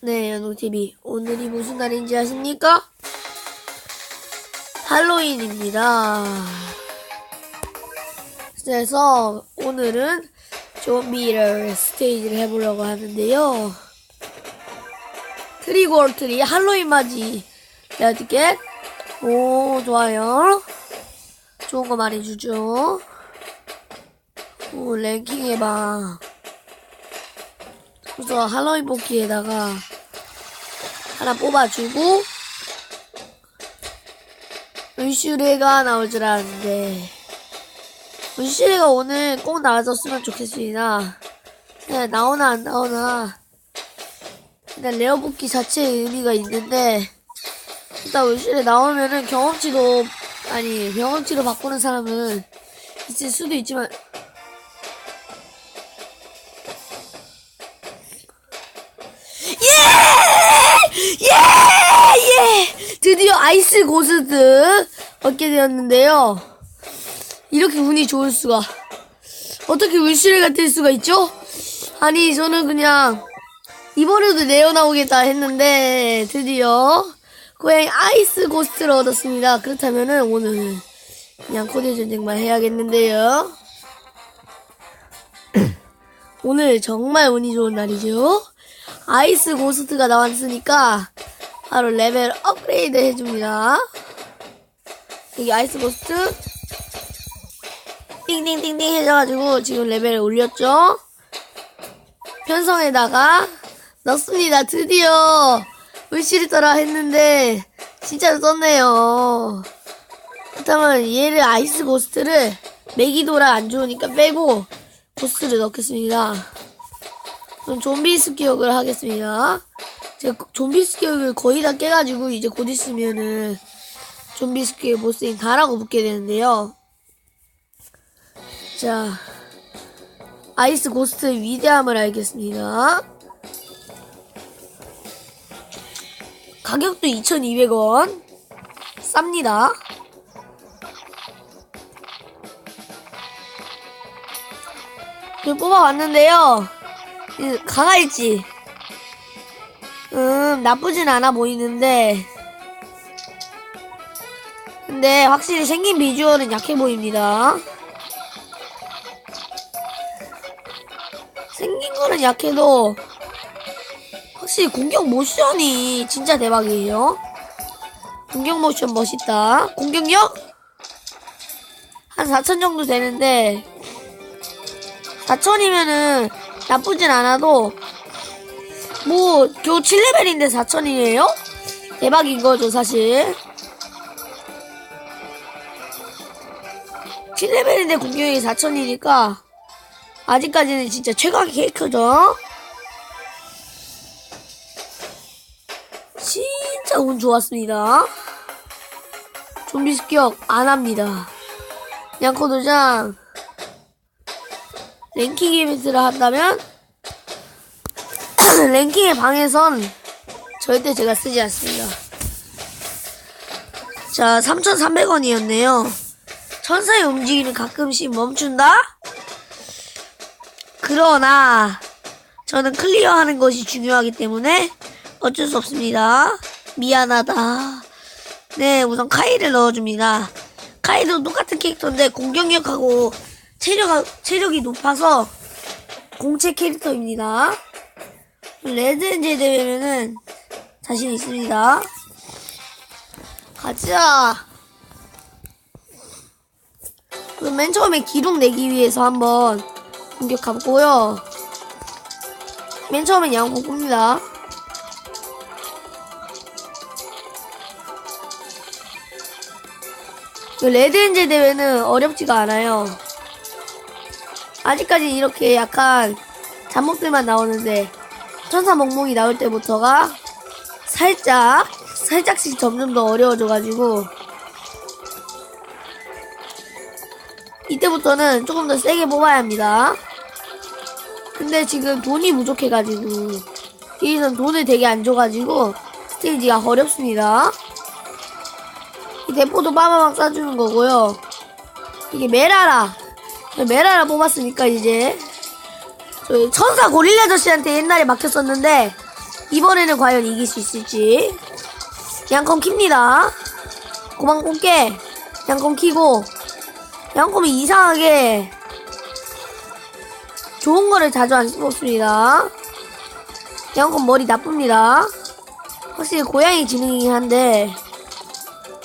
네, 연웅TV. 오늘이 무슨 날인지 아십니까? 할로윈입니다. 그래서 오늘은 좀비를 스테이지를 해보려고 하는데요. 트리고 얼트리 할로윈 맞이. 내가 어떻게? 오, 좋아요. 좋은 거 말해주죠. 오, 랭킹 해봐. 그래서 할로윈 뽑기에다가 하나 뽑아주고 은슈레가 나올 줄 알았는데 은슈레가 오늘 꼭 나와줬으면 좋겠습니다. 그냥 나오나 안 나오나 일단 레어 뽑기 자체의 의미가 있는데 일단 은슈레 나오면은 경험치로 바꾸는 사람은 있을 수도 있지만 드디어 아이스 고스트 얻게 되었는데요. 이렇게 운이 좋을 수가. 어떻게 운시레가 뜰 수가 있죠? 아니, 저는 그냥 이번에도 내어 나오겠다 했는데 드디어 고양이 아이스 고스트를 얻었습니다. 그렇다면은 오늘 그냥 코드 전쟁만 해야겠는데요. 오늘 정말 운이 좋은 날이죠. 아이스 고스트가 나왔으니까 바로 레벨 업그레이드 해줍니다. 여기 아이스 고스트 띵띵띵띵 해줘가지고 지금 레벨을 올렸죠. 편성에다가 넣습니다. 드디어 물실이 떠라 했는데 진짜 썼네요. 그렇다면 얘를 아이스 고스트를 메기도라 안 좋으니까 빼고 고스트를 넣겠습니다. 그럼 좀비 습격을 하겠습니다. 제가 좀비 습격을 거의 다 깨가지고 이제 곧 있으면은 좀비 습격의 보스인 다라고 붙게 되는데요. 자, 아이스 고스트의 위대함을 알겠습니다. 가격도 2,200원 쌉니다. 뽑아왔는데요. 강할지 나쁘진 않아 보이는데 근데 확실히 생긴 비주얼은 약해 보입니다. 생긴 거는 약해도 확실히 공격 모션이 진짜 대박이에요. 공격 모션 멋있다. 공격력 한 4,000 정도 되는데 4,000이면은 나쁘진 않아도 뭐 겨우 7레벨인데 4,000이에요? 대박인 거죠 사실. 7레벨인데 공격이 4,000이니까 아직까지는 진짜 최강의 캐릭터죠. 진짜 운 좋았습니다. 좀비 습격 안합니다. 양코 도장 랭킹 이벤트를 한다면 랭킹의 방에선 절대 제가 쓰지 않습니다. 자, 3,300원이었네요. 천사의 움직임이 가끔씩 멈춘다? 그러나 저는 클리어하는 것이 중요하기 때문에 어쩔 수 없습니다. 미안하다. 네, 우선 카이를 넣어줍니다. 카이도 똑같은 캐릭터인데 공격력하고 체력이 높아서 공채 캐릭터입니다. 레드엔젤 대회면은 자신 있습니다. 가자. 그럼 맨 처음에 기록 내기 위해서 한번 공격 가보고요. 맨 처음엔 양궁 꿉니다. 레드엔젤 대회는 어렵지가 않아요. 아직까지 이렇게 약간 잡목들만 나오는데 천사 멍멍이 나올 때부터가 살짝씩 점점 더 어려워져가지고 이때부터는 조금 더 세게 뽑아야 합니다. 근데 지금 돈이 부족해가지고 여기선 돈을 되게 안 줘가지고 스테이지가 어렵습니다. 이 대포도 빠바박 쏴주는 거고요. 이게 메라라 뽑았으니까 이제 저희 천사 고릴라 아저씨한테 옛날에 막혔었는데 이번에는 과연 이길 수 있을지. 양컴 킵니다. 고방 꽂게. 양컴 키고. 양컴이 이상하게 좋은 거를 자주 안 써먹습니다. 양컴 머리 나쁩니다. 확실히 고양이 지능이긴 한데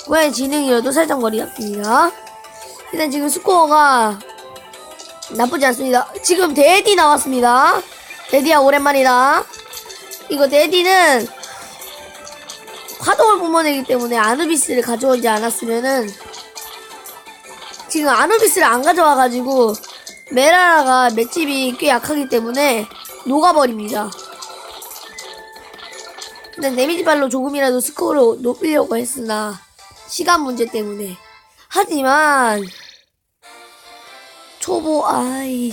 고양이 지능이어도 살짝 머리 나쁩니다. 일단 지금 스코어가 나쁘지 않습니다. 지금 데디 나왔습니다. 데디야 오랜만이다. 이거 데디는 화동을 뿜어내기 때문에 아누비스를 가져오지 않았으면은 지금 아누비스를 안 가져와가지고 메라라가 맷집이 꽤 약하기 때문에 녹아버립니다. 일단 데미지 발로 조금이라도 스코어를 높이려고 했으나 시간 문제 때문에. 하지만 초보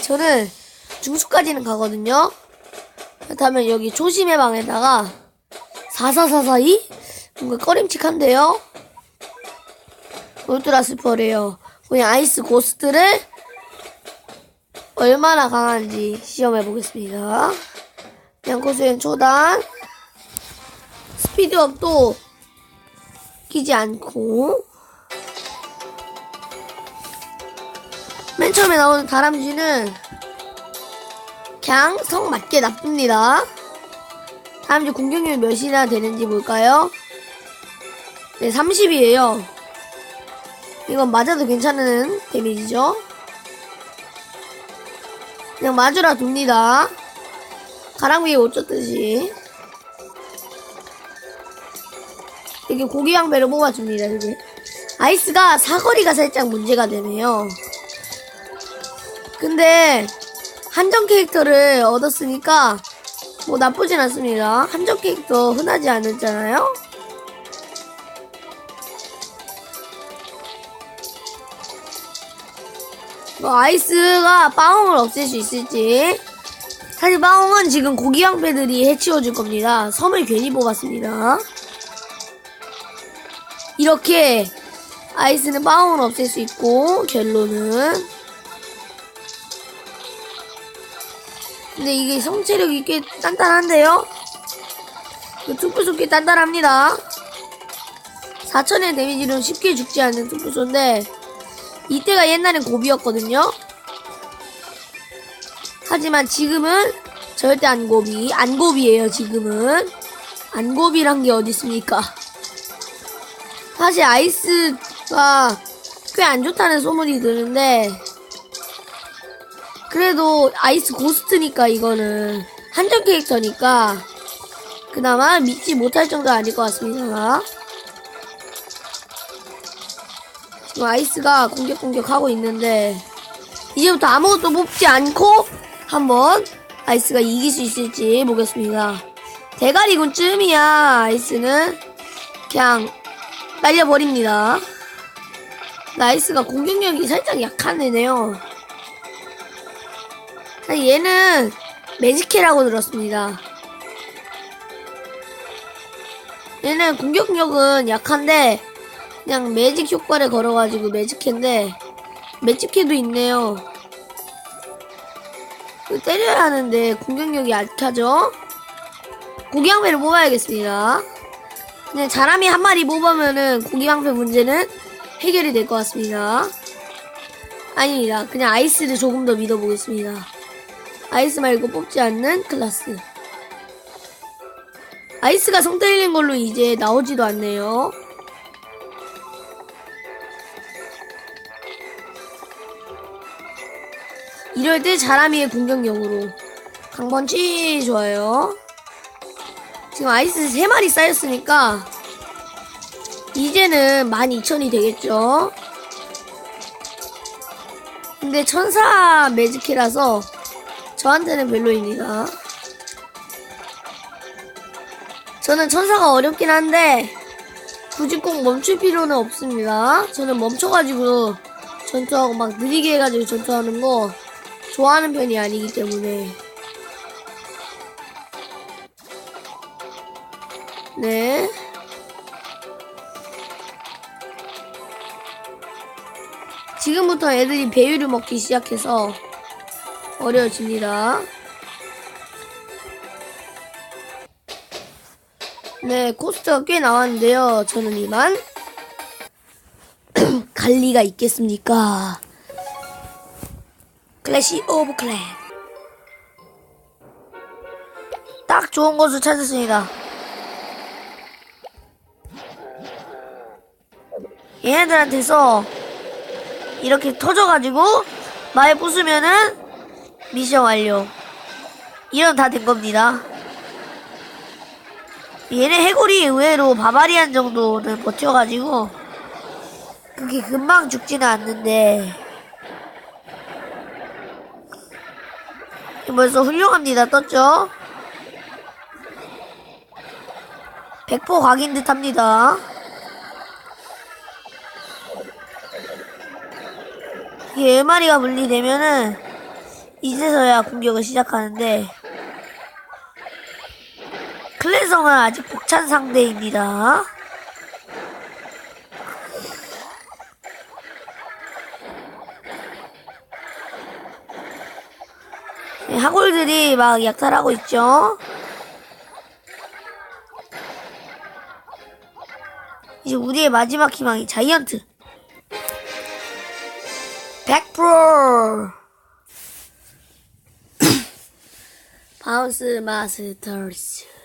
저는 중수까지는 가거든요. 그렇다면 여기 초심의 방에다가 4442? 뭔가 꺼림칙한데요. 울트라 스퍼래요. 그냥 아이스 고스트를 얼마나 강한지 시험해보겠습니다. 양코수행 초단 스피드업도 끼지 않고 맨 처음에 나오는 다람쥐는 그냥 성 맞게 나쁩니다. 다람쥐 공격률 몇이나 되는지 볼까요? 네, 30이에요. 이건 맞아도 괜찮은 데미지죠. 그냥 맞으라 둡니다. 가랑비에 옷 젖듯이. 이렇게 고기왕배를 뽑아줍니다. 이제 아이스가 사거리가 살짝 문제가 되네요. 근데 한정 캐릭터를 얻었으니까 뭐 나쁘진 않습니다. 한정 캐릭터 흔하지 않았잖아요. 아이스가 빠옹을 없앨 수 있을지. 사실 빠옹은 지금 고기왕배들이 해치워줄 겁니다. 섬을 괜히 뽑았습니다. 이렇게 아이스는 빠옹을 없앨 수 있고 젤로는. 근데 이게 성체력이 꽤 단단한데요? 투표소 꽤 단단합니다. 4000의 데미지로 쉽게 죽지 않는 투표소인데 이때가 옛날엔 고비였거든요. 하지만 지금은 절대 안 고비. 안 고비예요. 지금은 안 고비란 게 어디 있습니까? 사실 아이스가 꽤 안 좋다는 소문이 드는데 그래도 아이스 고스트니까 이거는 한정 캐릭터니까 그나마 믿지 못할 정도는 아닐 것 같습니다. 지금 아이스가 공격하고 있는데 이제부터 아무것도 뽑지 않고 한번 아이스가 이길 수 있을지 보겠습니다. 대가리군쯤이야 아이스는 그냥 날려버립니다. 아이스가 공격력이 살짝 약한 애네요. 얘는 매직캐라고 들었습니다. 얘는 공격력은 약한데 그냥 매직 효과를 걸어가지고 매직캐인데 매직캐도 있네요. 때려야 하는데 공격력이 약하죠? 고기왕패를 뽑아야겠습니다. 그냥 자람이 한 마리 뽑으면은 고기왕패 문제는 해결이 될 것 같습니다. 아닙니다. 그냥 아이스를 조금 더 믿어보겠습니다. 아이스 말고 뽑지 않는 클라스. 아이스가 성 때리는 걸로 이제 나오지도 않네요. 이럴 때 자라미의 공격력으로 강펀치 좋아요. 지금 아이스 3마리 쌓였으니까 이제는 12,000이 되겠죠. 근데 천사 매직키라서 저한테는 별로입니다. 저는 천사가 어렵긴 한데 굳이 꼭 멈출 필요는 없습니다. 저는 멈춰가지고 전투하고 막 느리게 해가지고 전투하는 거 좋아하는 편이 아니기 때문에. 네. 지금부터 애들이 배율을 먹기 시작해서 어려워집니다. 네, 코스트가 꽤 나왔는데요. 저는 이만 갈 리가 있겠습니까? 클래시 오브 클랜. 딱 좋은 곳을 찾았습니다. 얘네들한테서 이렇게 터져가지고 말 부수면은 미션 완료. 이러면 다 된 겁니다. 얘네 해골이 의외로 바바리안 정도는 버텨가지고 그게 금방 죽지는 않는데 벌써 훌륭합니다. 떴죠? 100% 각인 듯 합니다. 이게 10마리가 분리되면은 이제서야 공격을 시작하는데 클랜성은 아직 벅찬 상대입니다. 하골들이 막 약탈하고 있죠. 이제 우리의 마지막 희망이 자이언트 100% 바운스 마스터스.